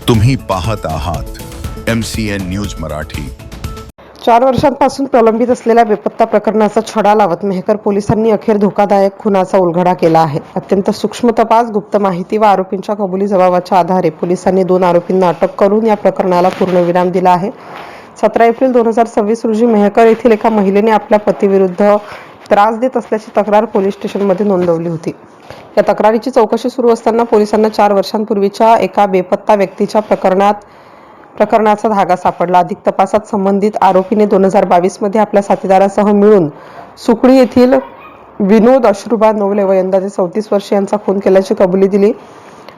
तुम्ही पाहत आहात MCN न्यूज मराठी। 4 वर्षांपासून प्रलंबित असलेल्या बेपत्ता प्रकरणाचा छडा लावत मेहकर पोलिसांनी अखेर धोकादायक खुनाचा उलगडा केला आहे। अत्यंत सूक्ष्म तपास, गुप्त माहिती व आरोपींच्या कबुली जबाबाच्या आधारे पोलिसांनी 2 आरोपींना अटक करून या प्रकरणाला पूर्णविराम दिला आहे। 17 एप्रिल 2026 रोजी मेहकर येथील एका महिलेने आपल्या पतीविरुद्ध त्रास देत असल्याची तक्रार पोलीस स्टेशनमध्ये नोंदवली होती। या तक्रारीची चौकशी सुरू असताना पोलिसांना 4 वर्षांपूर्वीच्या एका बेपत्ता व्यक्तीच्या प्रकरणाचा धागा सापडला। अधिक तपासात संबंधित आरोपीने 2022 मध्ये आपल्या साथीदारासह मिळून सुकळी येथील विनोद अश्रुबा नवले व यंदाचे 34 वर्षे यांचा खून केल्याची कबुली दिली।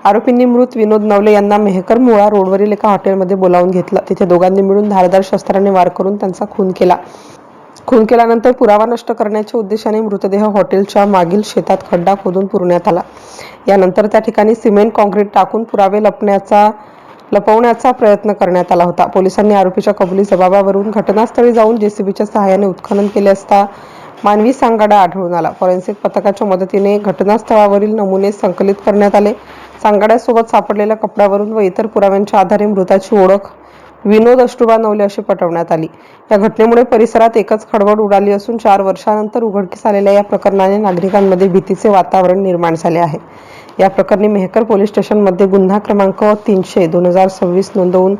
आरोपींनी मृत विनोद नवले यांना मेहकर मुळा रोडवरील एका हॉटेलमध्ये बोलावून घेतलं। तिथे दोघांनी मिळून धारदार शस्त्राने वार करून त्यांचा खून केला। खून केल्यानंतर पुरावा नष्ट करण्याच्या उद्देशाने मृतदेह हॉटेलच्या मागील शेतात खड्डा खोदून पुरण्यात आला। यानंतर त्या ठिकाणी सिमेंट कॉन्क्रीट टाकून पुरावे लपवण्याचा प्रयत्न करण्यात आला होता। पोलिसांनी आरोपीच्या कबुली जबाबावरून घटनास्थळी जाऊन जेसीबीच्या सहाय्याने उत्खनन केले असता मानवी सांगाडा आढळून आला। फॉरेन्सिक पथकाच्या मदतीने घटनास्थळावरील नमुने संकलित करण्यात आले। सांगाड्यासोबत सापडलेल्या कपड्यावरून व इतर पुराव्यांच्या आधारे मृताची ओळख विनोद अश्रुबा नवले अशी पटवण्यात आली। या घटनेमुळे परिसरात एकच खळबळ उडाली असून 4 वर्षांनंतर उघडकीस आलेल्या या प्रकरणाने नागरिकांमध्ये भीतीचे वातावरण निर्माण झाले आहे। या प्रकरणी मेहकर पोलीस स्टेशनमध्ये गुन्हा क्रमांक 300/2026 नोंदवून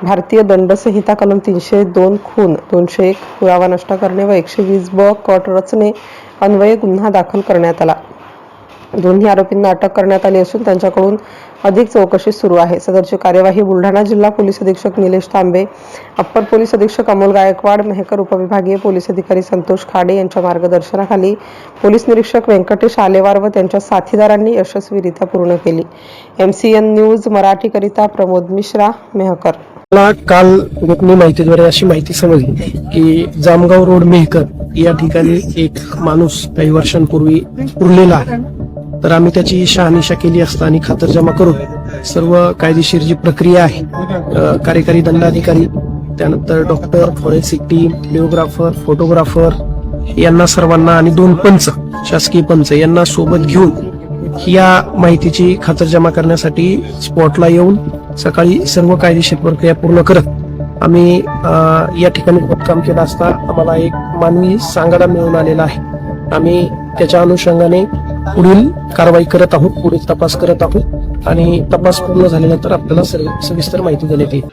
भारतीय दंडसंहिता कलम 302 खून, 201 पुरावा नष्ट करणे व 120 कट रचने अन्वये गुन्हा दाखल करण्यात आला। दोन्ही आरोपींना अटक करण्यात आली असून त्यांच्याकडून अधिक चौकशी सुरू आहे। सदरची कार्यवाही बुलढाणा जिल्हा पोलीस अधीक्षक निलेश तांबे, अप्पर पोलीस अधीक्षक अमोल गायकवाड, मेहकर उपविभागीय पोलीस अधिकारी संतोष खाडे यांच्या मार्गदर्शनाखाली पोलीस निरीक्षक व्यंकटेश आलेवार व त्यांच्या साथीदारांनी यशस्वीरित्या पूर्ण केली। MCN न्यूज मराठीकरिता प्रमोद मिश्रा, मेहकर। मला काल गोपनीय माहितीद्वारे अशी माहिती समजली की जामगाव रोड मेहकर या ठिकाणी एक माणूस काही वर्षांपूर्वी उरलेला आहे। तर आम्ही त्याची शहानिशा केली असता आणि खातरजमा करून सर्व कायदेशीर जी प्रक्रिया आहे, कार्यकारी दंडाधिकारी, त्यानंतर doctor, forensic team, videographer, photographer यांना सर्वांना आणि 2 पंच, शासकीय पंच यांना सोबत घेऊन या माहितीची खातरजमा करण्यासाठी स्पॉटला येऊन सकाळी सर्व कायदेशीर प्रक्रिया पूर्ण करत आम्ही या ठिकाणी खोदकाम केलं असता आम्हाला एक मानवी सांगाडा मिळून आलेला आहे। आम्ही त्याच्या अनुषंगाने पुढील कारवाई करत आहोत, पुढील तपास करत आहोत आणि तपास पूर्ण झाल्यानंतर आपल्याला सविस्तर माहिती देण्यात येईल।